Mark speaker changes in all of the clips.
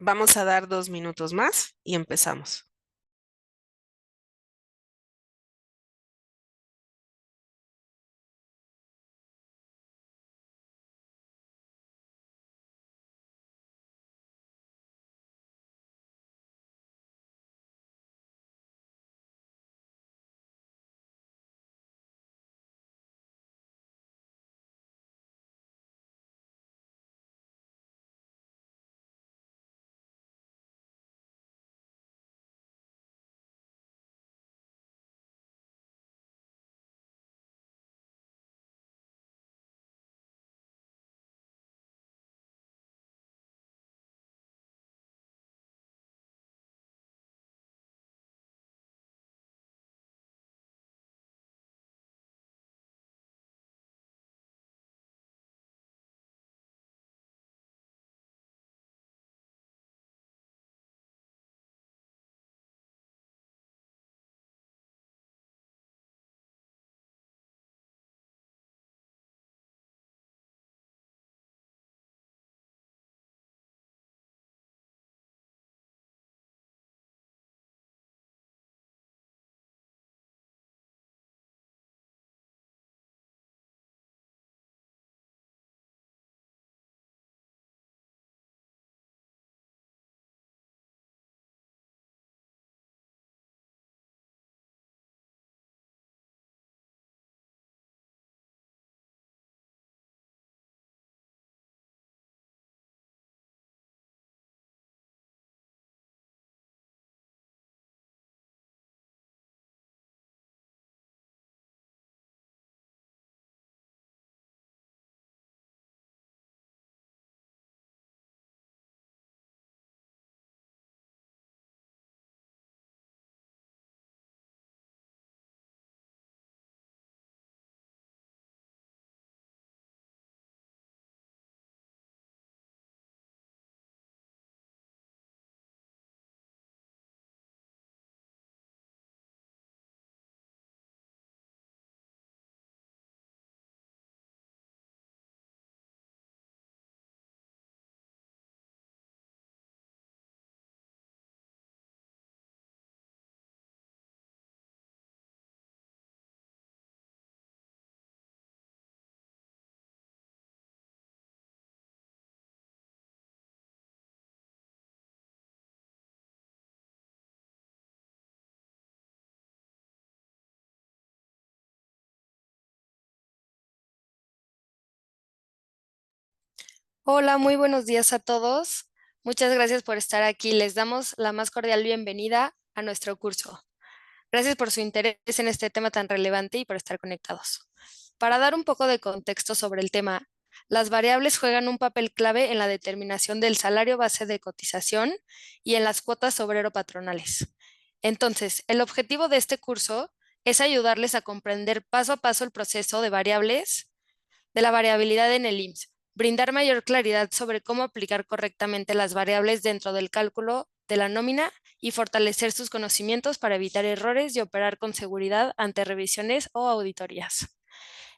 Speaker 1: Vamos a dar 2 minutos más y empezamos.
Speaker 2: Hola, muy buenos días a todos. Muchas gracias por estar aquí. Les damos la más cordial bienvenida a nuestro curso. Gracias por su interés en este tema tan relevante y por estar conectados. Para dar un poco de contexto sobre el tema, las variables juegan un papel clave en la determinación del salario base de cotización y en las cuotas obrero-patronales. Entonces, el objetivo de este curso es ayudarles a comprender paso a paso el proceso de la variabilidad en el IMSS, brindar mayor claridad sobre cómo aplicar correctamente las variables dentro del cálculo de la nómina y fortalecer sus conocimientos para evitar errores y operar con seguridad ante revisiones o auditorías.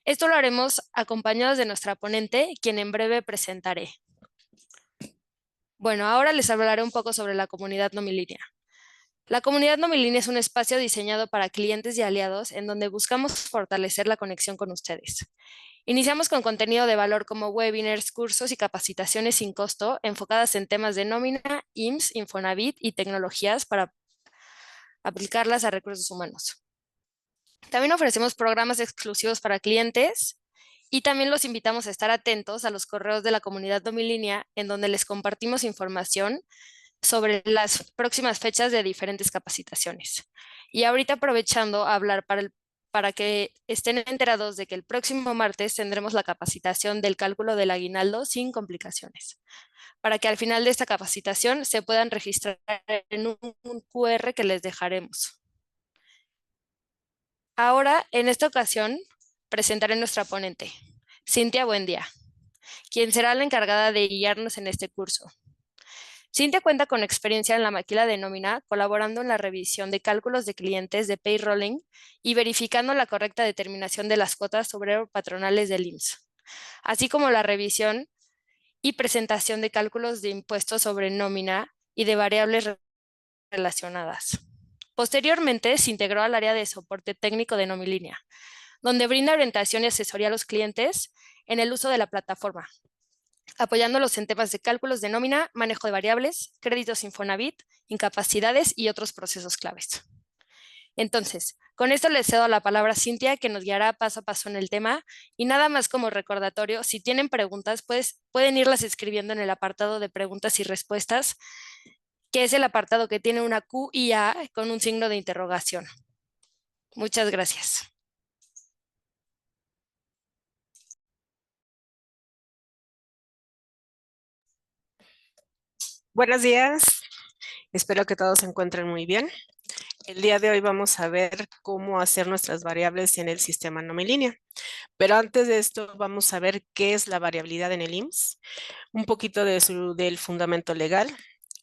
Speaker 2: Esto lo haremos acompañados de nuestra ponente, quien en breve presentaré. Bueno, ahora les hablaré un poco sobre la comunidad nomilínea. La comunidad nomilínea es un espacio diseñado para clientes y aliados en donde buscamos fortalecer la conexión con ustedes. Iniciamos con contenido de valor como webinars, cursos y capacitaciones sin costo enfocadas en temas de nómina, IMSS, Infonavit y tecnologías para aplicarlas a recursos humanos. También ofrecemos programas exclusivos para clientes y también los invitamos a estar atentos a los correos de la comunidad domilínea en donde les compartimos información sobre las próximas fechas de diferentes capacitaciones. Y ahorita aprovechando a hablar para que estén enterados de que el próximo martes tendremos la capacitación del cálculo del aguinaldo sin complicaciones, para que al final de esta capacitación se puedan registrar en un QR que les dejaremos. Ahora, en esta ocasión, presentaré nuestra ponente, Cintia Buendía, quien será la encargada de guiarnos en este curso. Cintia cuenta con experiencia en la maquila de nómina, colaborando en la revisión de cálculos de clientes de payrolling y verificando la correcta determinación de las cuotas obrero-patronales del IMSS, así como la revisión y presentación de cálculos de impuestos sobre nómina y de variables relacionadas. Posteriormente, se integró al área de soporte técnico de Nomilínea, donde brinda orientación y asesoría a los clientes en el uso de la plataforma, apoyándolos en temas de cálculos de nómina, manejo de variables, créditos Infonavit, incapacidades y otros procesos claves. Entonces, con esto le cedo la palabra a Cintia, que nos guiará paso a paso en el tema. Y nada más como recordatorio, si tienen preguntas, pues pueden irlas escribiendo en el apartado de preguntas y respuestas, que es el apartado que tiene una Q y A con un signo de interrogación. Muchas gracias.
Speaker 1: Buenos días, espero que todos se encuentren muy bien. El día de hoy vamos a ver cómo hacer nuestras variables en el sistema nomilínea. Pero antes de esto vamos a ver qué es la variabilidad en el IMSS, un poquito del fundamento legal,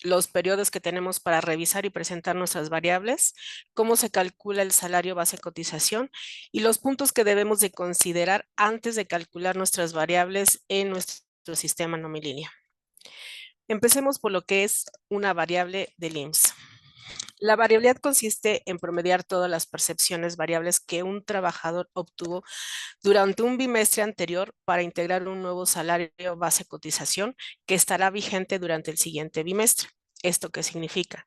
Speaker 1: los periodos que tenemos para revisar y presentar nuestras variables, cómo se calcula el salario base cotización y los puntos que debemos de considerar antes de calcular nuestras variables en nuestro sistema nomilínea. Empecemos por lo que es una variable del IMSS. La variabilidad consiste en promediar todas las percepciones variables que un trabajador obtuvo durante un bimestre anterior para integrar un nuevo salario base cotización que estará vigente durante el siguiente bimestre. ¿Esto qué significa?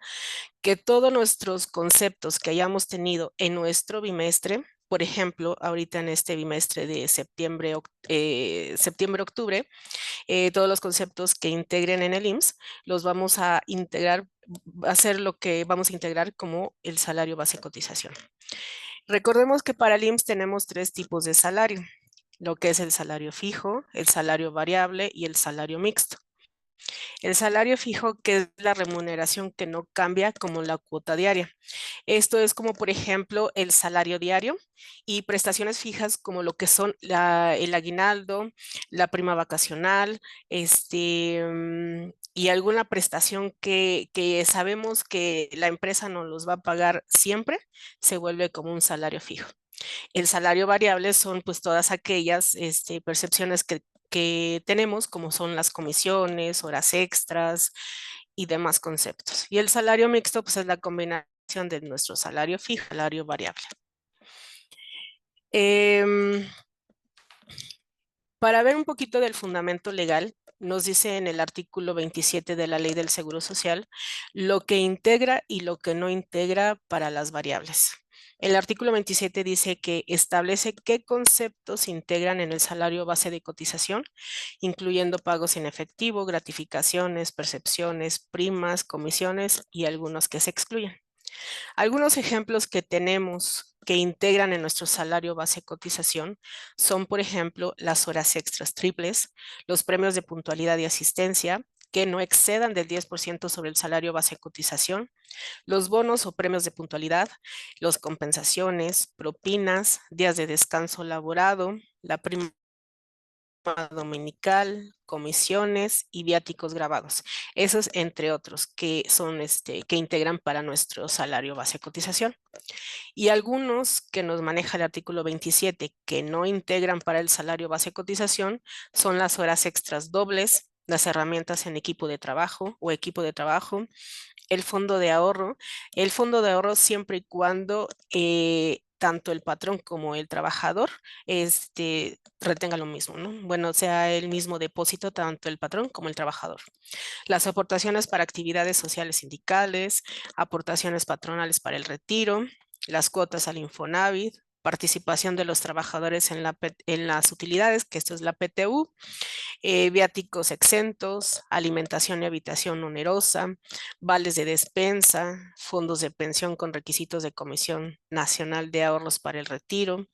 Speaker 1: Que todos nuestros conceptos que hayamos tenido en nuestro bimestre, por ejemplo, ahorita en este bimestre de septiembre-octubre, todos los conceptos que integren en el IMSS, los vamos a integrar, va a ser lo que vamos a integrar como el salario base cotización. Recordemos que para el IMSS tenemos tres tipos de salario, lo que es el salario fijo, el salario variable y el salario mixto. El salario fijo, que es la remuneración que no cambia como la cuota diaria. Esto es como, por ejemplo, el salario diario y prestaciones fijas como lo que son el aguinaldo, la prima vacacional, y alguna prestación que sabemos que la empresa nos los va a pagar siempre, se vuelve como un salario fijo. El salario variable son pues todas aquellas percepciones que tenemos, como son las comisiones, horas extras y demás conceptos. Y el salario mixto pues es la combinación de nuestro salario fijo y salario variable. Para ver un poquito del fundamento legal, nos dice en el artículo 27 de la Ley del Seguro Social lo que integra y lo que no integra para las variables. El artículo 27 dice que establece qué conceptos se integran en el salario base de cotización, incluyendo pagos en efectivo, gratificaciones, percepciones, primas, comisiones y algunos que se excluyen. Algunos ejemplos que tenemos que integran en nuestro salario base cotización son, por ejemplo, las horas extras triples, los premios de puntualidad y asistencia, que no excedan del 10% sobre el salario base cotización, los bonos o premios de puntualidad, las compensaciones, propinas, días de descanso laborado, la prima dominical, comisiones y viáticos grabados. Esos entre otros que son que integran para nuestro salario base cotización. Y algunos que nos maneja el artículo 27 que no integran para el salario base cotización son las horas extras dobles, las herramientas en equipo de trabajo o equipo de trabajo, el fondo de ahorro. El fondo de ahorro siempre y cuando tanto el patrón como el trabajador retenga lo mismo, ¿no? Bueno, sea el mismo depósito tanto el patrón como el trabajador. Las aportaciones para actividades sociales sindicales, aportaciones patronales para el retiro, las cuotas al Infonavit, participación de los trabajadores en las utilidades, que esto es la PTU, viáticos exentos, alimentación y habitación onerosa, vales de despensa, fondos de pensión con requisitos de Comisión Nacional de Ahorros para el Retiro,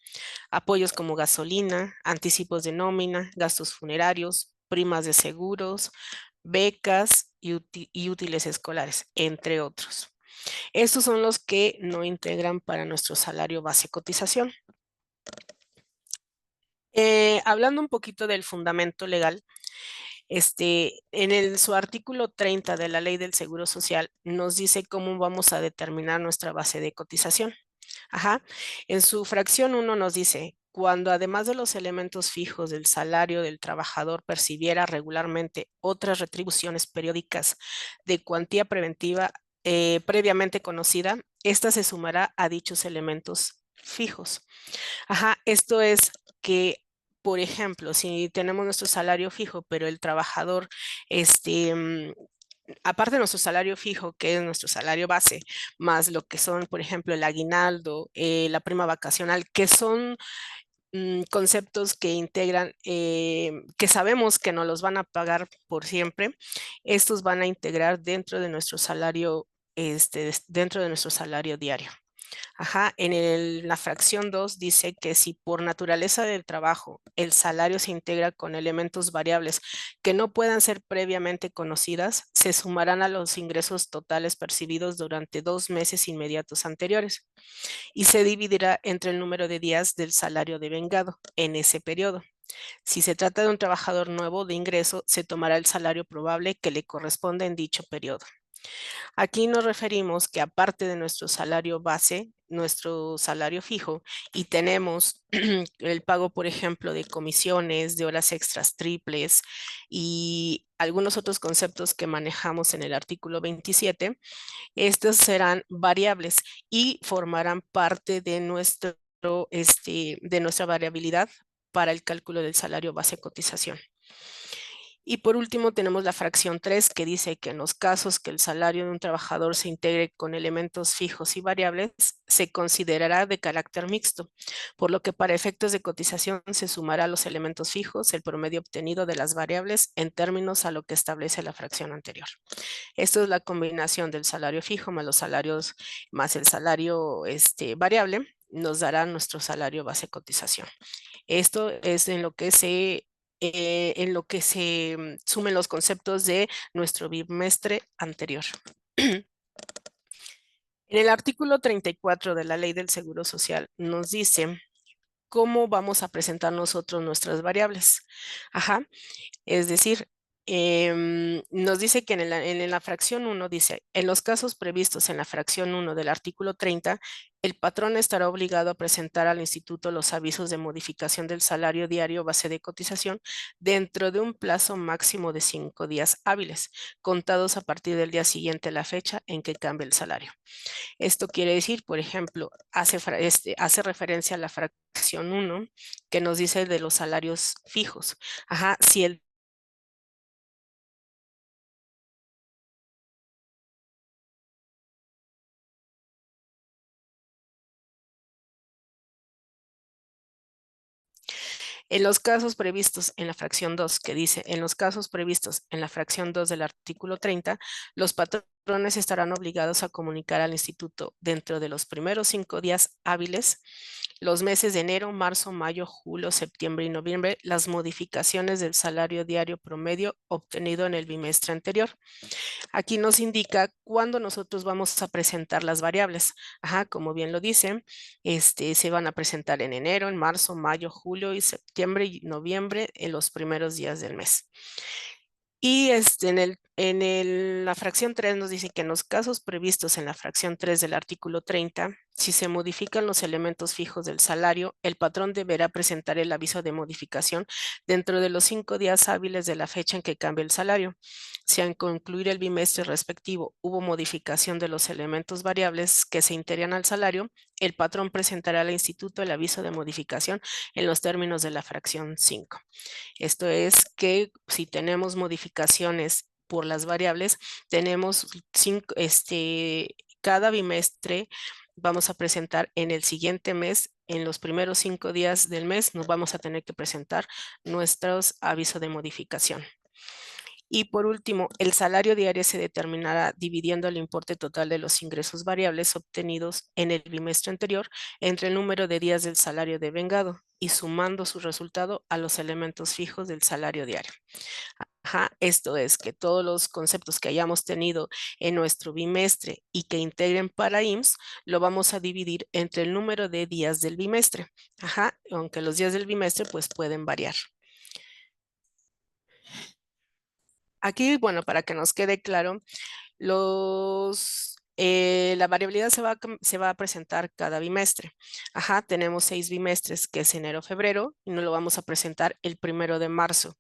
Speaker 1: apoyos como gasolina, anticipos de nómina, gastos funerarios, primas de seguros, becas y útiles escolares, entre otros. Estos son los que no integran para nuestro salario base cotización. Hablando un poquito del fundamento legal, en su artículo 30 de la Ley del Seguro Social nos dice cómo vamos a determinar nuestra base de cotización. Ajá. En su fracción 1 nos dice cuando además de los elementos fijos del salario del trabajador percibiera regularmente otras retribuciones periódicas de cuantía preventiva previamente conocida, esta se sumará a dichos elementos fijos. Ajá, esto es que, por ejemplo, si tenemos nuestro salario fijo, pero el trabajador, aparte de nuestro salario fijo, que es nuestro salario base, más lo que son, por ejemplo, el aguinaldo, la prima vacacional, que son conceptos que integran, que sabemos que nos los van a pagar por siempre, estos van a integrar dentro de nuestro salario, dentro de nuestro salario diario. Ajá, la fracción 2 dice que si por naturaleza del trabajo el salario se integra con elementos variables que no puedan ser previamente conocidas, se sumarán a los ingresos totales percibidos durante 2 meses inmediatos anteriores y se dividirá entre el número de días del salario devengado en ese periodo. Si se trata de un trabajador nuevo de ingreso, se tomará el salario probable que le corresponde en dicho periodo. Aquí nos referimos que aparte de nuestro salario base, nuestro salario fijo, y tenemos el pago, por ejemplo, de comisiones, de horas extras triples y algunos otros conceptos que manejamos en el artículo 27, estos serán variables y formarán parte de nuestra variabilidad para el cálculo del salario base cotización. Y por último tenemos la fracción 3 que dice que en los casos que el salario de un trabajador se integre con elementos fijos y variables, se considerará de carácter mixto, por lo que para efectos de cotización se sumará a los elementos fijos el promedio obtenido de las variables en términos a lo que establece la fracción anterior. Esto es la combinación del salario fijo más los salarios más el salario variable, nos dará nuestro salario base cotización. Esto es en lo que se sumen los conceptos de nuestro bimestre anterior. En el artículo 34 de la Ley del Seguro Social nos dice cómo vamos a presentar nosotros nuestras variables. Ajá, es decir, nos dice que en la fracción 1 dice, en los casos previstos en la fracción 1 del artículo 30, el patrón estará obligado a presentar al instituto los avisos de modificación del salario diario base de cotización dentro de un plazo máximo de 5 días hábiles, contados a partir del día siguiente a la fecha en que cambie el salario. Esto quiere decir, por ejemplo, hace referencia a la fracción 1 que nos dice de los salarios fijos. Ajá, si el En los casos previstos en la fracción 2, que dice, en los casos previstos en la fracción 2 del artículo 30, los patrones estarán obligados a comunicar al instituto dentro de los primeros 5 días hábiles, los meses de enero, marzo, mayo, julio, septiembre y noviembre, las modificaciones del salario diario promedio obtenido en el bimestre anterior. Aquí nos indica cuándo nosotros vamos a presentar las variables. Ajá, como bien lo dice, se van a presentar en enero, en marzo, mayo, julio y septiembre y noviembre en los primeros días del mes. Y la fracción 3 nos dice que en los casos previstos en la fracción 3 del artículo 30, si se modifican los elementos fijos del salario, el patrón deberá presentar el aviso de modificación dentro de los 5 días hábiles de la fecha en que cambie el salario. Si al concluir el bimestre respectivo hubo modificación de los elementos variables que se integran al salario, el patrón presentará al instituto el aviso de modificación en los términos de la fracción 5. Esto es que si tenemos modificaciones por las variables, tenemos cada bimestre vamos a presentar en el siguiente mes, en los primeros 5 días del mes, nos vamos a tener que presentar nuestros avisos de modificación. Y por último, el salario diario se determinará dividiendo el importe total de los ingresos variables obtenidos en el bimestre anterior entre el número de días del salario devengado y sumando su resultado a los elementos fijos del salario diario. Ajá, esto es que todos los conceptos que hayamos tenido en nuestro bimestre y que integren para IMSS, lo vamos a dividir entre el número de días del bimestre. Ajá, aunque los días del bimestre pues pueden variar. Aquí, bueno, para que nos quede claro, La variabilidad se va a presentar cada bimestre. Ajá, tenemos 6 bimestres, que es enero, febrero, y nos lo vamos a presentar el 1 de marzo.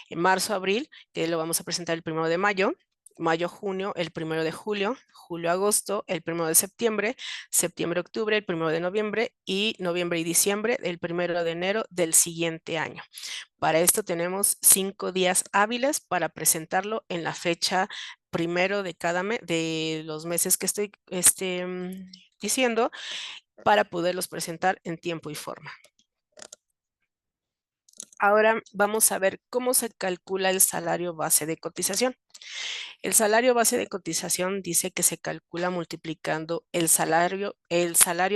Speaker 1: En marzo, abril, que lo vamos a presentar el 1 de mayo. Mayo, junio, el 1 de julio, julio, agosto, el 1 de septiembre, septiembre, octubre, el 1 de noviembre y noviembre y diciembre, el 1 de enero del siguiente año. Para esto tenemos 5 días hábiles para presentarlo en la fecha primero de cada mes, de los meses que estoy diciendo, para poderlos presentar en tiempo y forma. Ahora vamos a ver cómo se calcula el salario base de cotización. El salario base de cotización dice que se calcula multiplicando el salario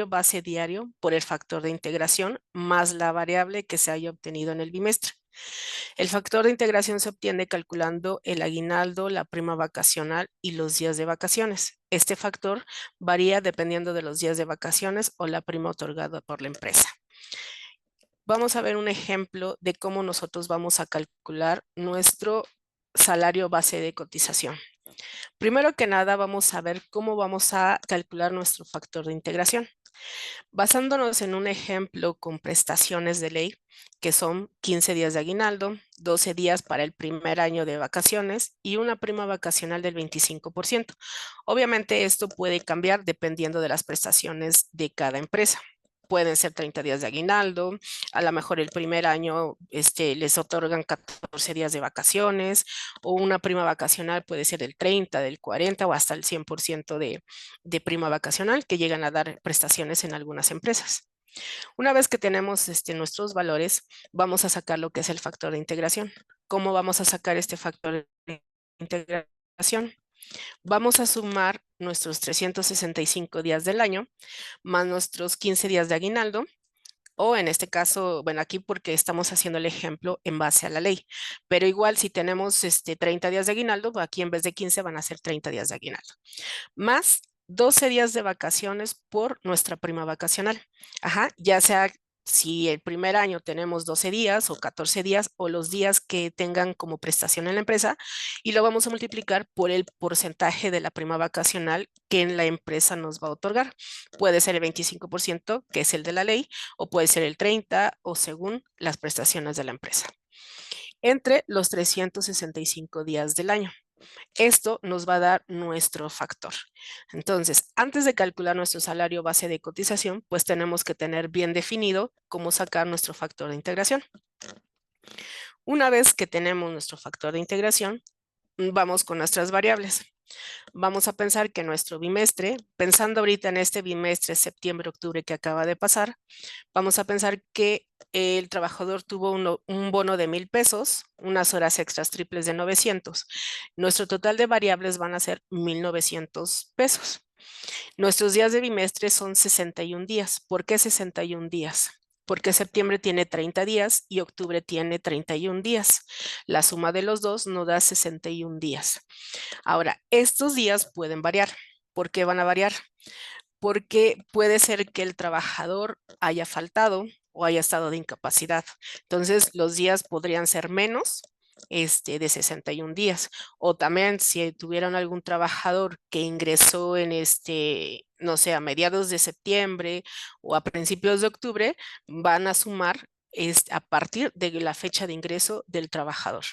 Speaker 1: base diario por el factor de integración más la variable que se haya obtenido en el bimestre. El factor de integración se obtiene calculando el aguinaldo, la prima vacacional y los días de vacaciones. Este factor varía dependiendo de los días de vacaciones o la prima otorgada por la empresa. Vamos a ver un ejemplo de cómo nosotros vamos a calcular nuestro salario base de cotización. Primero que nada, vamos a ver cómo vamos a calcular nuestro factor de integración. Basándonos en un ejemplo con prestaciones de ley, que son 15 días de aguinaldo, 12 días para el primer año de vacaciones y una prima vacacional del 25%. Obviamente esto puede cambiar dependiendo de las prestaciones de cada empresa. Pueden ser 30 días de aguinaldo, a lo mejor el primer año les otorgan 14 días de vacaciones, o una prima vacacional puede ser del 30, del 40 o hasta el 100% de prima vacacional, que llegan a dar prestaciones en algunas empresas. Una vez que tenemos nuestros valores, vamos a sacar lo que es el factor de integración. ¿Cómo vamos a sacar este factor de integración? Vamos a sumar nuestros 365 días del año más nuestros 15 días de aguinaldo, o en este caso, bueno, aquí porque estamos haciendo el ejemplo en base a la ley, pero igual si tenemos 30 días de aguinaldo, aquí en vez de 15 van a ser 30 días de aguinaldo, más 12 días de vacaciones por nuestra prima vacacional. Ajá, ya sea si el primer año tenemos 12 días o 14 días o los días que tengan como prestación en la empresa, y lo vamos a multiplicar por el porcentaje de la prima vacacional que en la empresa nos va a otorgar. Puede ser el 25%, que es el de la ley, o puede ser el 30% o según las prestaciones de la empresa, entre los 365 días del año. Esto nos va a dar nuestro factor. Entonces, antes de calcular nuestro salario base de cotización, pues tenemos que tener bien definido cómo sacar nuestro factor de integración. Una vez que tenemos nuestro factor de integración, vamos con nuestras variables. Vamos a pensar que nuestro bimestre, pensando ahorita en este bimestre septiembre-octubre que acaba de pasar, vamos a pensar que el trabajador tuvo un bono de 1,000 pesos, unas horas extras triples de 900. Nuestro total de variables van a ser 1,900 pesos. Nuestros días de bimestre son 61 días. ¿Por qué 61 días? Porque septiembre tiene 30 días y octubre tiene 31 días. La suma de los dos nos da 61 días. Ahora, estos días pueden variar. ¿Por qué van a variar? Porque puede ser que el trabajador haya faltado o haya estado de incapacidad. Entonces, los días podrían ser menos de 61 días. O también si tuvieron algún trabajador que ingresó en no sé, a mediados de septiembre o a principios de octubre, van a sumar a partir de la fecha de ingreso del trabajador.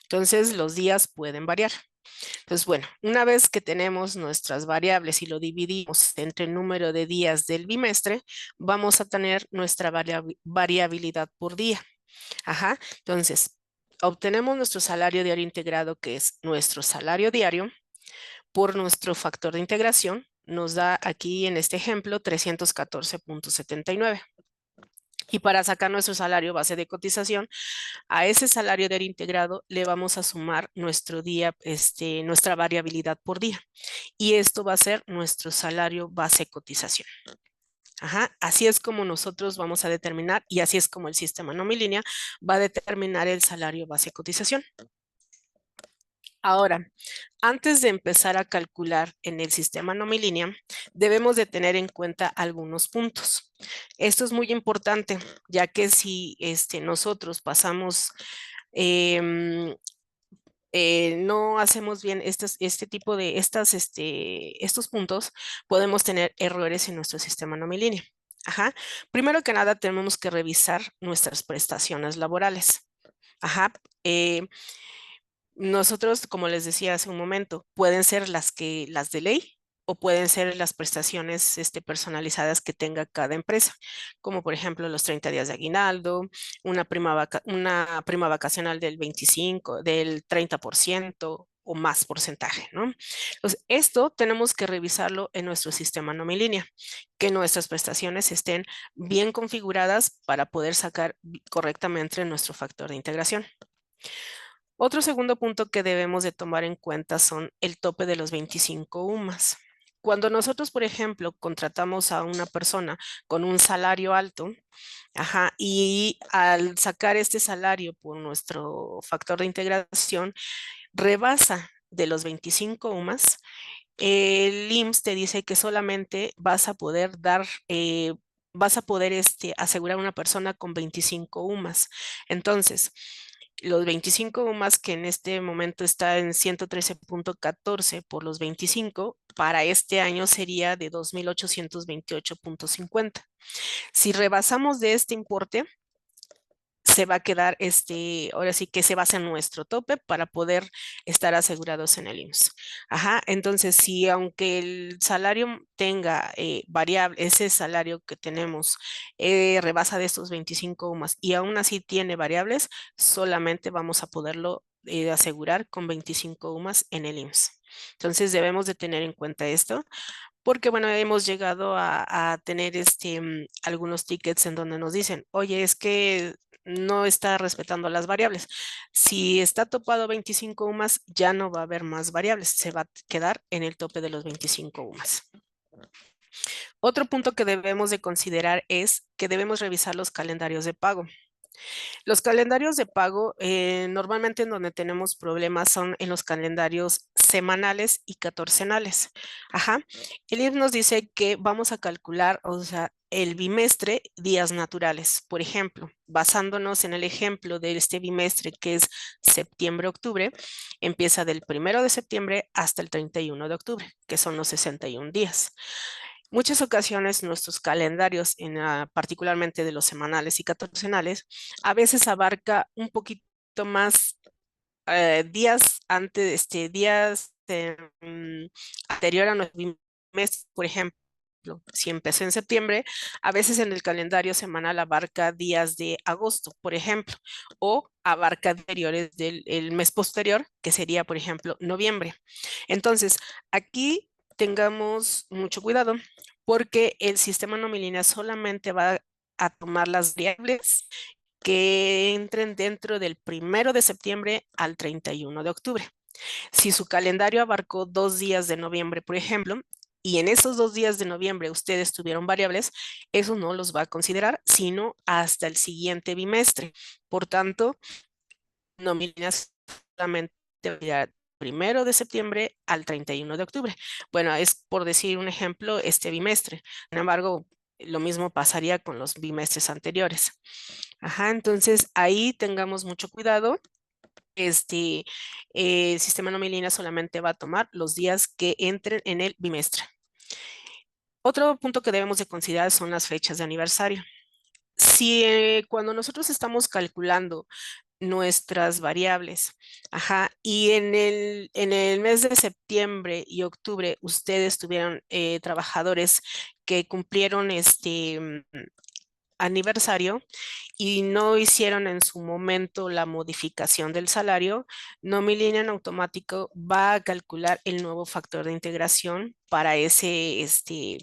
Speaker 1: Entonces, los días pueden variar. Entonces, bueno, una vez que tenemos nuestras variables y lo dividimos entre el número de días del bimestre, vamos a tener nuestra variabilidad por día. Ajá, entonces, obtenemos nuestro salario diario integrado, que es nuestro salario diario, por nuestro factor de integración. Nos da aquí en este ejemplo 314,79. Y para sacar nuestro salario base de cotización, a ese salario diario integrado le vamos a sumar nuestro día, nuestra variabilidad por día. Y esto va a ser nuestro salario base de cotización. Ajá, así es como nosotros vamos a determinar, y así es como el sistema línea va a determinar el salario base de cotización. Ahora, antes de empezar a calcular en el sistema línea, debemos de tener en cuenta algunos puntos. Esto es muy importante, ya que si nosotros pasamos no hacemos bien este tipo de estos puntos, podemos tener errores en nuestro sistema nominíneo. Ajá. Primero que nada, tenemos que revisar nuestras prestaciones laborales. Ajá. Nosotros, como les decía hace un momento, pueden ser las de ley o pueden ser las prestaciones personalizadas que tenga cada empresa, como por ejemplo los 30 días de aguinaldo, una prima vacacional del 25, del 30% o más porcentaje, ¿no? Entonces, esto tenemos que revisarlo en nuestro sistema Nomilínea, que nuestras prestaciones estén bien configuradas para poder sacar correctamente nuestro factor de integración. Otro segundo punto que debemos de tomar en cuenta son el tope de los 25 UMAS. Cuando nosotros, por ejemplo, contratamos a una persona con un salario alto, ajá, y al sacar este salario por nuestro factor de integración, rebasa de los 25 UMAS, el IMSS te dice que solamente vas a poder vas a poder asegurar a una persona con 25 UMAS. Entonces, los 25 UMAS que en este momento está en 113.14 por los 25, para este año sería de 2.828.50. Si rebasamos de este importe, se va a quedar ahora sí que se basa en nuestro tope para poder estar asegurados en el IMSS. Ajá, entonces si aunque el salario tenga variable, ese salario que tenemos rebasa de estos 25 más y aún así tiene variables, solamente vamos a poderlo asegurar con 25 UMAS en el IMSS. Entonces debemos de tener en cuenta esto porque bueno, hemos llegado a tener algunos tickets en donde nos dicen, oye, es que no está respetando las variables. Si está topado 25 UMAS, ya no va a haber más variables, se va a quedar en el tope de los 25 UMAS. Otro punto que debemos de considerar es que debemos revisar los calendarios de pago. Los calendarios de pago, normalmente en donde tenemos problemas son en los calendarios semanales y catorcenales. Ajá. El IMSS nos dice que vamos a calcular, o sea, el bimestre días naturales. Por ejemplo, basándonos en el ejemplo de este bimestre que es septiembre-octubre, empieza del 1 de septiembre hasta el 31 de octubre, que son los 61 días. Muchas ocasiones nuestros calendarios, particularmente de los semanales y catorcenales, a veces abarca un poquito más días antes, días anterior a nuestro mes, por ejemplo. Si empezó en septiembre, a veces en el calendario semanal abarca días de agosto, por ejemplo, o abarca anteriores del el mes posterior, que sería, por ejemplo, noviembre. Entonces, aquí tengamos mucho cuidado porque el sistema nominal solamente va a tomar las variables que entren dentro del 1 de septiembre al 31 de octubre. Si su calendario abarcó 2 días de noviembre, por ejemplo, y en esos 2 días de noviembre ustedes tuvieron variables, eso no los va a considerar, sino hasta el siguiente bimestre. Por tanto, nóminas solamente 1 de septiembre al 31 de octubre. Bueno, es por decir un ejemplo, este bimestre. Sin embargo, lo mismo pasaría con los bimestres anteriores. Ajá, entonces ahí tengamos mucho cuidado. El sistema nominal solamente va a tomar los días que entren en el bimestre. Otro punto que debemos de considerar son las fechas de aniversario. Si cuando nosotros estamos calculando nuestras variables. Ajá. Y en el mes de septiembre y octubre, ustedes tuvieron trabajadores que cumplieron aniversario y no hicieron en su momento la modificación del salario, Nomilínea en automático va a calcular el nuevo factor de integración para ese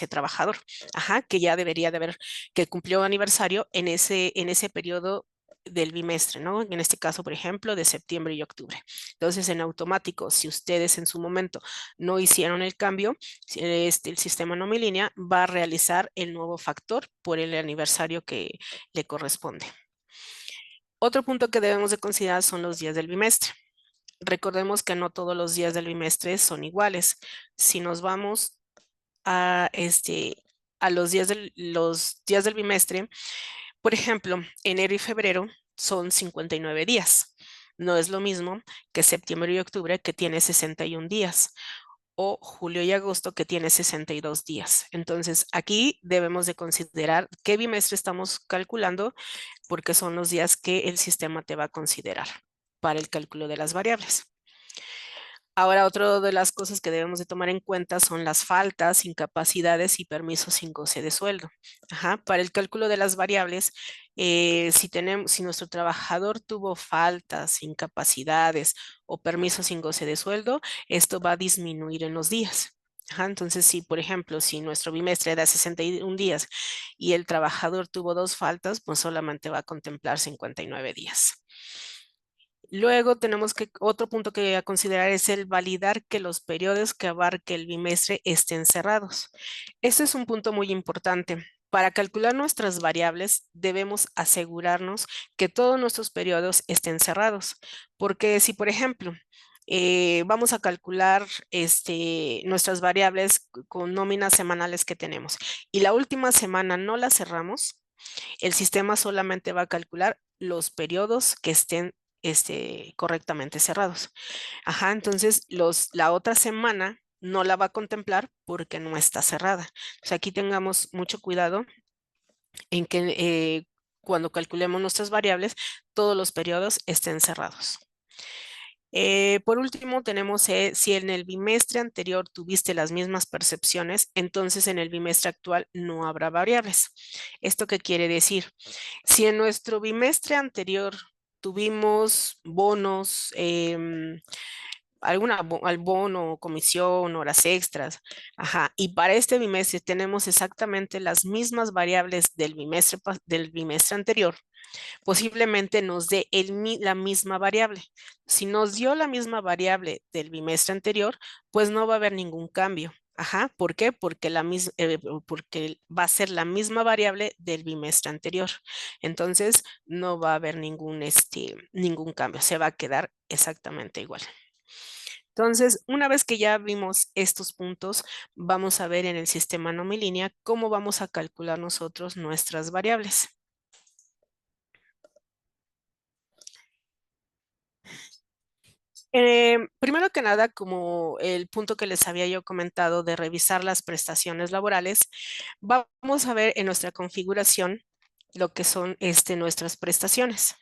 Speaker 1: trabajador, ajá, que ya debería de haber, que cumplió aniversario en ese periodo del bimestre, ¿no? En este caso, por ejemplo, de septiembre y octubre. Entonces, en automático, si ustedes en su momento no hicieron el cambio, el sistema Nomilínea va a realizar el nuevo factor por el aniversario que le corresponde. Otro punto que debemos de considerar son los días del bimestre. Recordemos que no todos los días del bimestre son iguales. Si nos vamos a, a los días del bimestre, por ejemplo, enero y febrero son 59 días. no es lo mismo que septiembre y octubre, que tiene 61 días, o julio y agosto, que tiene 62 días. Entonces, aquí debemos de considerar qué bimestre estamos calculando, porque son los días que el sistema te va a considerar para el cálculo de las variables. Ahora, otra de las cosas que debemos de tomar en cuenta son las faltas, incapacidades y permisos sin goce de sueldo. Ajá. Para el cálculo de las variables, si nuestro trabajador tuvo faltas, incapacidades o permisos sin goce de sueldo, esto va a disminuir en los días. Ajá. Entonces, si por ejemplo, si nuestro bimestre da 61 días y el trabajador tuvo 2 faltas, pues solamente va a contemplar 59 días. Luego tenemos que, otro punto que a considerar es el validar que los periodos que abarque el bimestre estén cerrados. Este es un punto muy importante. Para calcular nuestras variables debemos asegurarnos que todos nuestros periodos estén cerrados. Porque si, por ejemplo, vamos a calcular nuestras variables con nóminas semanales que tenemos y la última semana no la cerramos, el sistema solamente va a calcular los periodos que estén correctamente cerrados. Ajá, entonces la otra semana no la va a contemplar porque no está cerrada. Entonces aquí tengamos mucho cuidado en que cuando calculemos nuestras variables, todos los periodos estén cerrados. Por último, tenemos si en el bimestre anterior tuviste las mismas percepciones, entonces en el bimestre actual no habrá variables. ¿Esto qué quiere decir? Si en nuestro bimestre anterior tuvimos bonos, al bono, comisión, horas extras, ajá, y para este bimestre tenemos exactamente las mismas variables del bimestre anterior, posiblemente nos dé la misma variable. Si nos dio la misma variable del bimestre anterior, pues no va a haber ningún cambio. Ajá, ¿por qué? Porque va a ser la misma variable del bimestre anterior. Entonces, no va a haber ningún cambio, se va a quedar exactamente igual. Entonces, una vez que ya vimos estos puntos, vamos a ver en el sistema nomilínea cómo vamos a calcular nosotros nuestras variables. Primero que nada, como el punto que les había yo comentado de revisar las prestaciones laborales, vamos a ver en nuestra configuración lo que son nuestras prestaciones.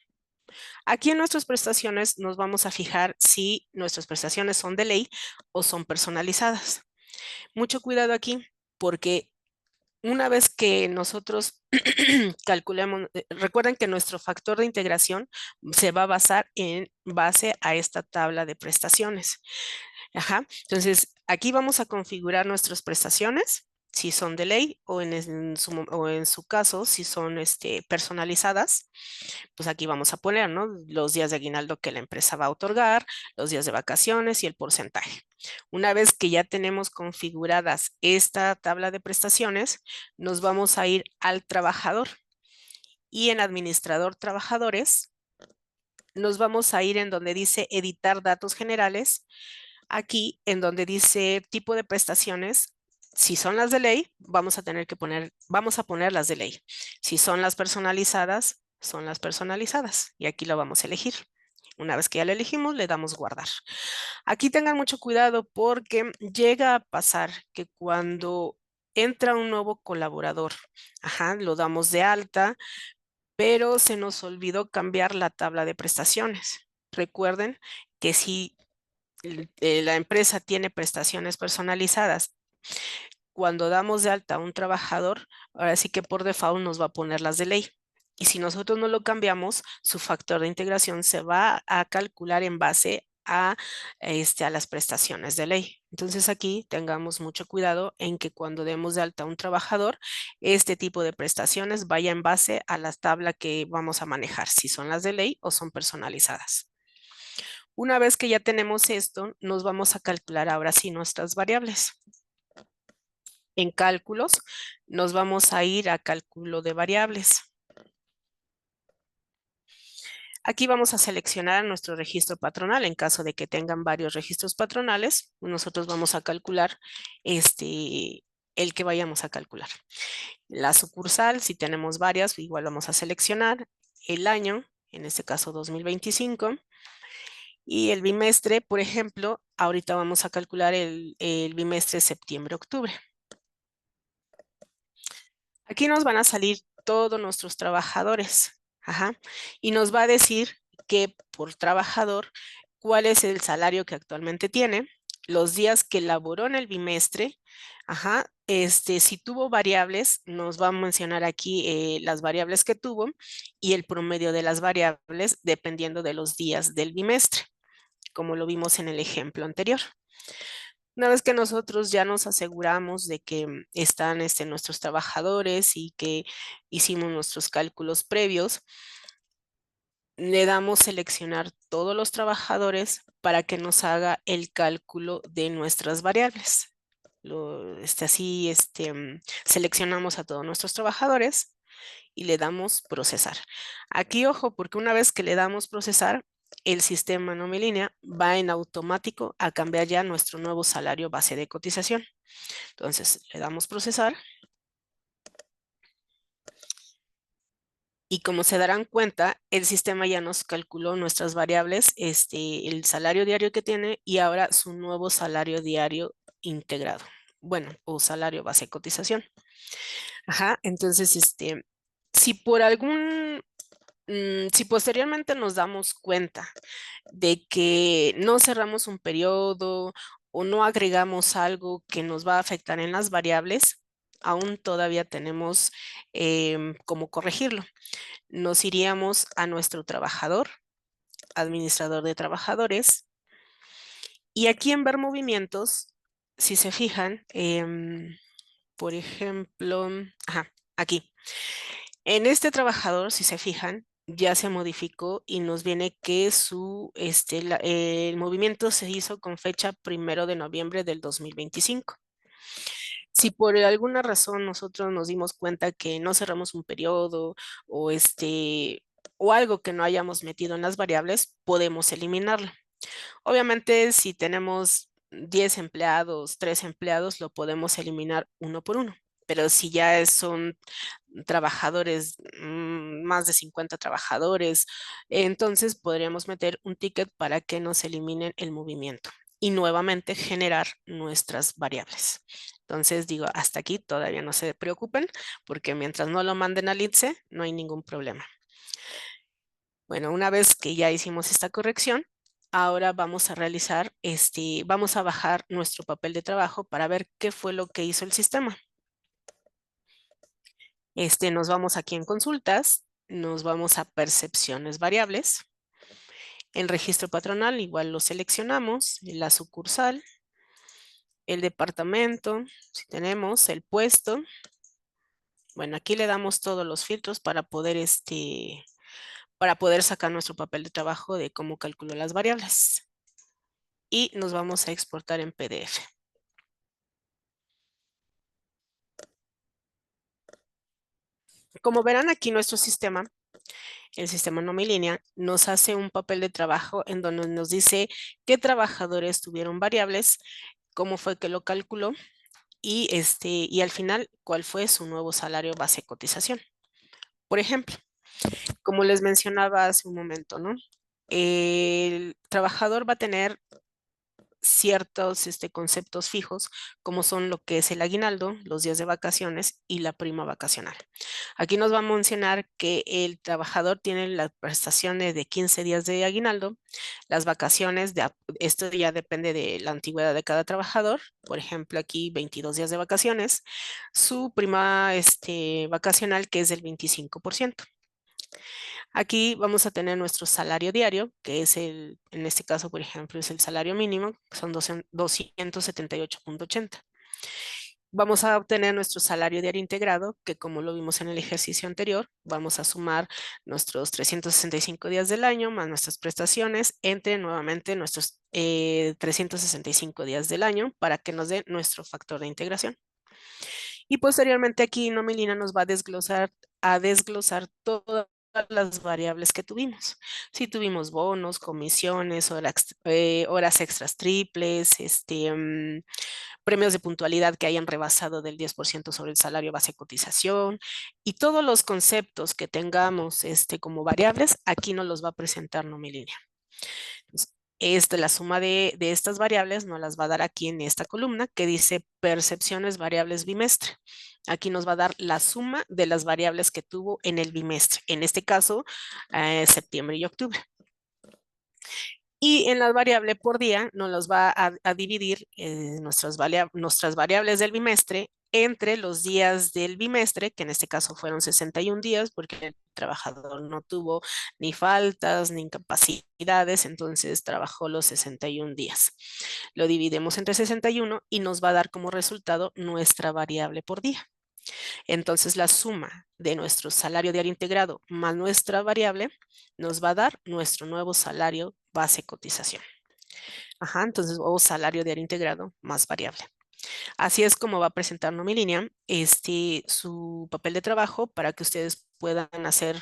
Speaker 1: Aquí en nuestras prestaciones nos vamos a fijar si nuestras prestaciones son de ley o son personalizadas. Mucho cuidado aquí porque una vez que nosotros calculemos, recuerden que nuestro factor de integración se va a basar en base a esta tabla de prestaciones. Ajá. Entonces, aquí vamos a configurar nuestras prestaciones, si son de ley o en su caso, si son personalizadas, pues aquí vamos a poner, ¿no? Los días de aguinaldo que la empresa va a otorgar, los días de vacaciones y el porcentaje. Una vez que ya tenemos configuradas esta tabla de prestaciones, nos vamos a ir al trabajador y en administrador trabajadores nos vamos a ir en donde dice editar datos generales. Aquí en donde dice tipo de prestaciones, si son las de ley, vamos a poner las de ley. Si son las personalizadas, son las personalizadas. Y aquí lo vamos a elegir. Una vez que ya lo elegimos, le damos guardar. Aquí tengan mucho cuidado porque llega a pasar que cuando entra un nuevo colaborador, ajá, lo damos de alta, pero se nos olvidó cambiar la tabla de prestaciones. Recuerden que si la empresa tiene prestaciones personalizadas, cuando damos de alta a un trabajador, ahora sí que por default nos va a poner las de ley. Y si nosotros no lo cambiamos, su factor de integración se va a calcular en base a las prestaciones de ley. Entonces aquí tengamos mucho cuidado en que cuando demos de alta a un trabajador, este tipo de prestaciones vaya en base a la tabla que vamos a manejar, si son las de ley o son personalizadas. Una vez que ya tenemos esto, nos vamos a calcular ahora sí nuestras variables. En cálculos, nos vamos a ir a cálculo de variables. Aquí vamos a seleccionar nuestro registro patronal. En caso de que tengan varios registros patronales, nosotros vamos a calcular el que vayamos a calcular. La sucursal, si tenemos varias, igual vamos a seleccionar el año, en este caso 2025. Y el bimestre, por ejemplo, ahorita vamos a calcular el bimestre septiembre-octubre. Aquí nos van a salir todos nuestros trabajadores. Ajá. Y nos va a decir que por trabajador, cuál es el salario que actualmente tiene, los días que laboró en el bimestre. Ajá. Si tuvo variables, nos va a mencionar aquí las variables que tuvo y el promedio de las variables dependiendo de los días del bimestre, como lo vimos en el ejemplo anterior. Una vez que nosotros ya nos aseguramos de que están nuestros trabajadores y que hicimos nuestros cálculos previos, le damos seleccionar todos los trabajadores para que nos haga el cálculo de nuestras variables. Seleccionamos a todos nuestros trabajadores y le damos procesar. Aquí, ojo, porque una vez que le damos procesar, el sistema NomiLínea va en automático a cambiar ya nuestro nuevo salario base de cotización. Entonces, le damos procesar. Y como se darán cuenta, el sistema ya nos calculó nuestras variables, el salario diario que tiene y ahora su nuevo salario diario integrado. Bueno, o salario base de cotización. Ajá, entonces, si por si posteriormente nos damos cuenta de que no cerramos un periodo o no agregamos algo que nos va a afectar en las variables, aún todavía tenemos cómo corregirlo. Nos iríamos a nuestro trabajador, administrador de trabajadores, y aquí en ver movimientos, si se fijan, por ejemplo, aquí, en este trabajador, si se fijan, ya se modificó y nos viene que el movimiento se hizo con fecha 1 de noviembre del 2025. Si por alguna razón nosotros nos dimos cuenta que no cerramos un periodo o o algo que no hayamos metido en las variables, podemos eliminarlo. Obviamente, si tenemos 10 empleados, 3 empleados, lo podemos eliminar uno por uno. Pero si ya son trabajadores, más de 50 trabajadores, entonces podríamos meter un ticket para que nos eliminen el movimiento y nuevamente generar nuestras variables. Entonces digo, hasta aquí todavía no se preocupen porque mientras no lo manden al ITSE, no hay ningún problema. Bueno, una vez que ya hicimos esta corrección, ahora vamos a realizar, vamos a bajar nuestro papel de trabajo para ver qué fue lo que hizo el sistema. Nos vamos aquí en consultas, nos vamos a percepciones variables. El registro patronal igual lo seleccionamos, la sucursal, el departamento, si tenemos el puesto. Bueno, aquí le damos todos los filtros para poder sacar nuestro papel de trabajo de cómo calculó las variables. Y nos vamos a exportar en PDF. Como verán aquí nuestro sistema, el sistema NomiLínea, nos hace un papel de trabajo en donde nos dice qué trabajadores tuvieron variables, cómo fue que lo calculó y al final cuál fue su nuevo salario base de cotización. Por ejemplo, como les mencionaba hace un momento, ¿no? El trabajador va a tener ciertos conceptos fijos, como son lo que es el aguinaldo, los días de vacaciones y la prima vacacional. Aquí nos va a mencionar que el trabajador tiene las prestaciones de 15 días de aguinaldo, las vacaciones, esto ya depende de la antigüedad de cada trabajador, por ejemplo aquí 22 días de vacaciones, su prima vacacional que es del 25%. Aquí vamos a tener nuestro salario diario, que es en este caso, por ejemplo, es el salario mínimo, que son 278.80. Vamos a obtener nuestro salario diario integrado, que como lo vimos en el ejercicio anterior, vamos a sumar nuestros 365 días del año más nuestras prestaciones entre nuevamente nuestros 365 días del año para que nos dé nuestro factor de integración. Y posteriormente aquí Nomelina nos va a desglosar todas las variables que tuvimos. Si tuvimos bonos, comisiones, horas extras triples, premios de puntualidad que hayan rebasado del 10% sobre el salario base de cotización y todos los conceptos que tengamos como variables, aquí nos los va a presentar Nomelina. la suma de estas variables nos las va a dar aquí en esta columna que dice percepciones variables bimestre. Aquí nos va a dar la suma de las variables que tuvo en el bimestre, en este caso, septiembre y octubre. Y en la variable por día nos los va a dividir nuestras variables del bimestre entre los días del bimestre, que en este caso fueron 61 días, porque el trabajador no tuvo ni faltas ni incapacidades, entonces trabajó los 61 días. Lo dividimos entre 61 y nos va a dar como resultado nuestra variable por día. Entonces la suma de nuestro salario diario integrado más nuestra variable nos va a dar nuestro nuevo salario base cotización. Ajá, entonces nuevo salario diario integrado más variable. Así es como va a presentar Nomilínea su papel de trabajo para que ustedes puedan hacer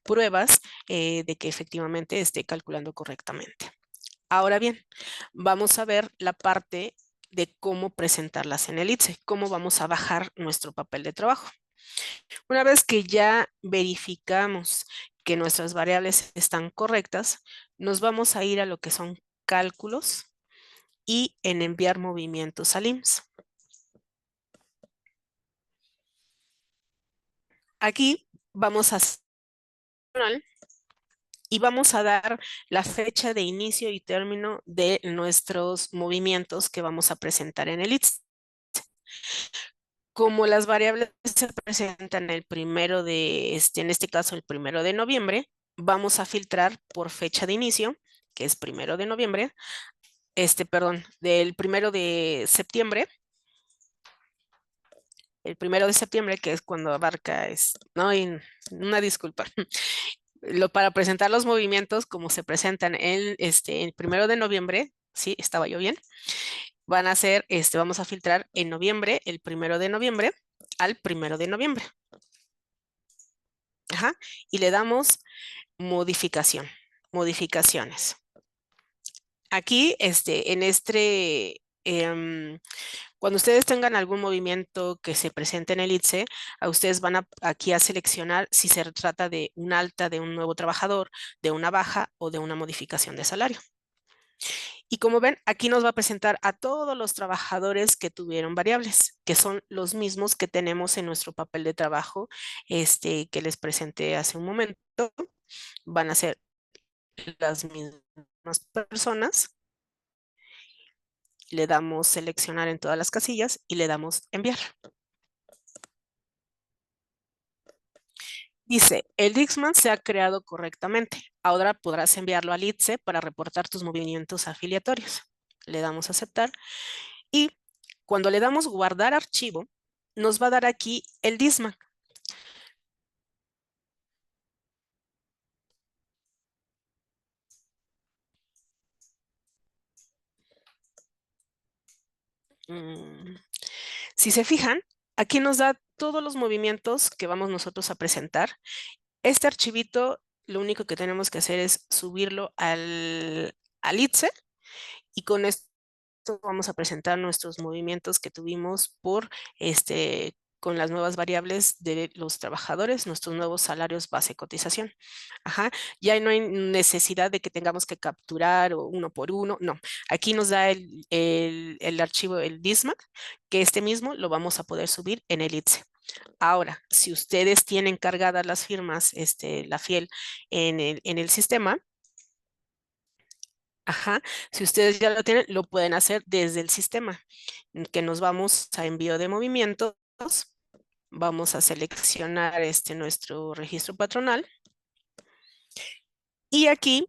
Speaker 1: pruebas de que efectivamente esté calculando correctamente. Ahora bien, vamos a ver la parte de cómo presentarlas en el ITSE, cómo vamos a bajar nuestro papel de trabajo. Una vez que ya verificamos que nuestras variables están correctas, nos vamos a ir a lo que son cálculos y en enviar movimientos al IMSS. Aquí vamos a y vamos a dar la fecha de inicio y término de nuestros movimientos que vamos a presentar en el ITS. Como las variables se presentan el primero en este caso el primero de noviembre, vamos a filtrar por fecha de inicio, que es primero de noviembre, perdón, del primero de septiembre, el primero de septiembre, que es cuando abarca, no, una disculpa, para presentar los movimientos como se presentan el primero de noviembre, sí, estaba yo bien, van a ser, vamos a filtrar en noviembre, el primero de noviembre al primero de noviembre. Ajá, y le damos modificaciones. Aquí, cuando ustedes tengan algún movimiento que se presente en el ITSE, a ustedes van aquí a seleccionar si se trata de un alta de un nuevo trabajador, de una baja o de una modificación de salario. Y como ven, aquí nos va a presentar a todos los trabajadores que tuvieron variables, que son los mismos que tenemos en nuestro papel de trabajo, que les presenté hace un momento. Van a ser las mismas personas. Le damos seleccionar en todas las casillas y le damos enviar. Dice, el Dixman se ha creado correctamente. Ahora podrás enviarlo al ITSE para reportar tus movimientos afiliatorios. Le damos aceptar y cuando le damos guardar archivo, nos va a dar aquí el Dixman. Si se fijan, aquí nos da todos los movimientos que vamos nosotros a presentar. Este archivito, lo único que tenemos que hacer es subirlo al ITSE y con esto vamos a presentar nuestros movimientos que tuvimos con las nuevas variables de los trabajadores, nuestros nuevos salarios base cotización. Ajá, ya no hay necesidad de que tengamos que capturar uno por uno, no. Aquí nos da el archivo, el DISMAC, que este mismo lo vamos a poder subir en el ITSE. Ahora, si ustedes tienen cargadas las firmas, la fiel en el sistema, ajá, si ustedes ya lo tienen, lo pueden hacer desde el sistema, que nos vamos a envío de movimientos, vamos a seleccionar nuestro registro patronal y aquí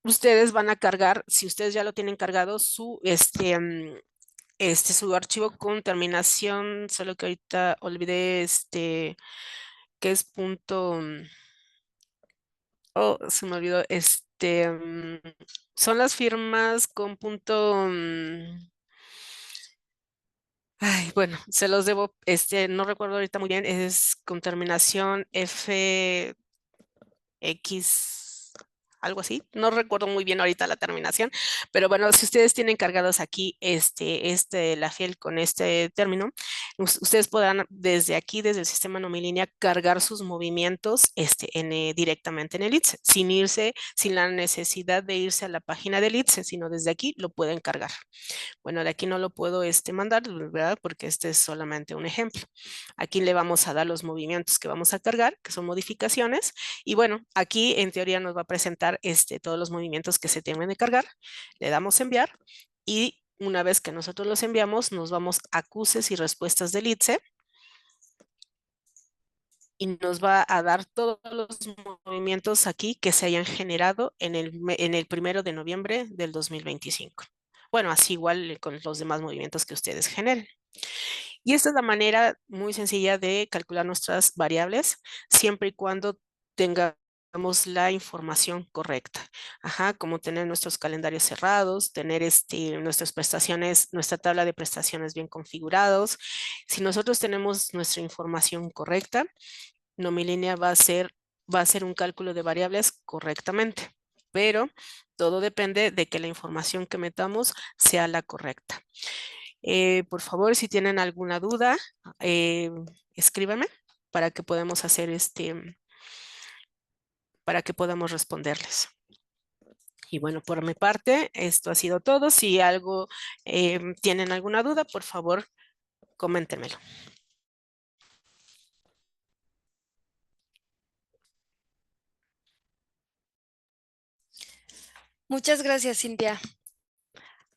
Speaker 1: ustedes van a cargar, si ustedes ya lo tienen cargado, su archivo con terminación, solo que ahorita olvidé que es punto, oh, se me olvidó, son las firmas con punto, ay, bueno, se los debo, no recuerdo ahorita muy bien, es con terminación FX, algo así. No recuerdo muy bien ahorita la terminación, pero bueno, si ustedes tienen cargados aquí la fiel con este término, ustedes podrán desde aquí, desde el sistema nomilínea, cargar sus movimientos directamente en el ITSE, sin irse, sin la necesidad de irse a la página del ITSE, sino desde aquí lo pueden cargar. Bueno, de aquí no lo puedo mandar, ¿verdad? Porque este es solamente un ejemplo. Aquí le vamos a dar los movimientos que vamos a cargar, que son modificaciones. Y bueno, aquí en teoría nos va a presentar todos los movimientos que se tienen de cargar. Le damos enviar y una vez que nosotros los enviamos, nos vamos a acuses y respuestas del ITSE y nos va a dar todos los movimientos aquí que se hayan generado en el 1 de noviembre del 2025. Bueno, así igual con los demás movimientos que ustedes generen. Y esta es la manera muy sencilla de calcular nuestras variables, siempre y cuando tengamos la información correcta. Ajá, como tener nuestros calendarios cerrados, tener nuestras prestaciones, nuestra tabla de prestaciones bien configurados. Si nosotros tenemos nuestra información correcta, Nomilínea va a hacer un cálculo de variables correctamente, pero todo depende de que la información que metamos sea la correcta. Por favor, si tienen alguna duda, escríbanme para que podamos hacer para que podamos responderles. Y bueno, por mi parte, esto ha sido todo. Si algo tienen alguna duda, por favor, coméntenmelo.
Speaker 2: Muchas gracias, Cintia.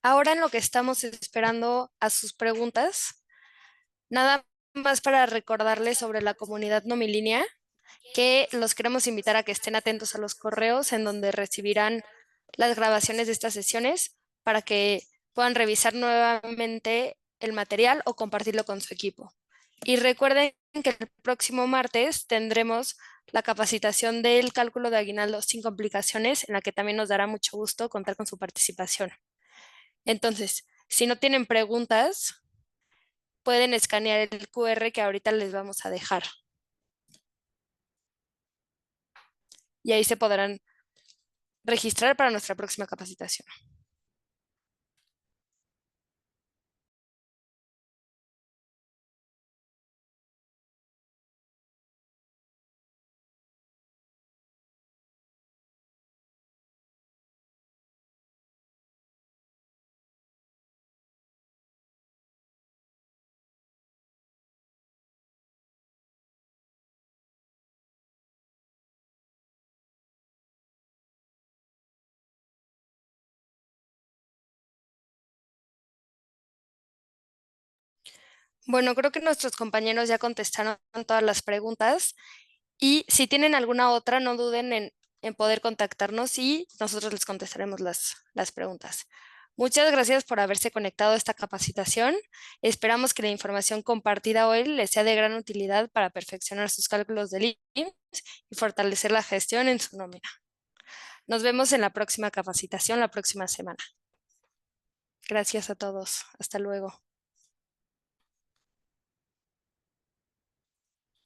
Speaker 2: Ahora en lo que estamos esperando a sus preguntas, nada más para recordarles sobre la comunidad Nomilínea, que los queremos invitar a que estén atentos a los correos en donde recibirán las grabaciones de estas sesiones para que puedan revisar nuevamente el material o compartirlo con su equipo. Y recuerden que el próximo martes tendremos la capacitación del cálculo de aguinaldo sin complicaciones, en la que también nos dará mucho gusto contar con su participación. Entonces, si no tienen preguntas, pueden escanear el QR que ahorita les vamos a dejar. Y ahí se podrán registrar para nuestra próxima capacitación. Bueno, creo que nuestros compañeros ya contestaron todas las preguntas y si tienen alguna otra, no duden en poder contactarnos y nosotros les contestaremos las preguntas. Muchas gracias por haberse conectado a esta capacitación. Esperamos que la información compartida hoy les sea de gran utilidad para perfeccionar sus cálculos del IMSS y fortalecer la gestión en su nómina. Nos vemos en la próxima capacitación la próxima semana. Gracias a todos. Hasta luego.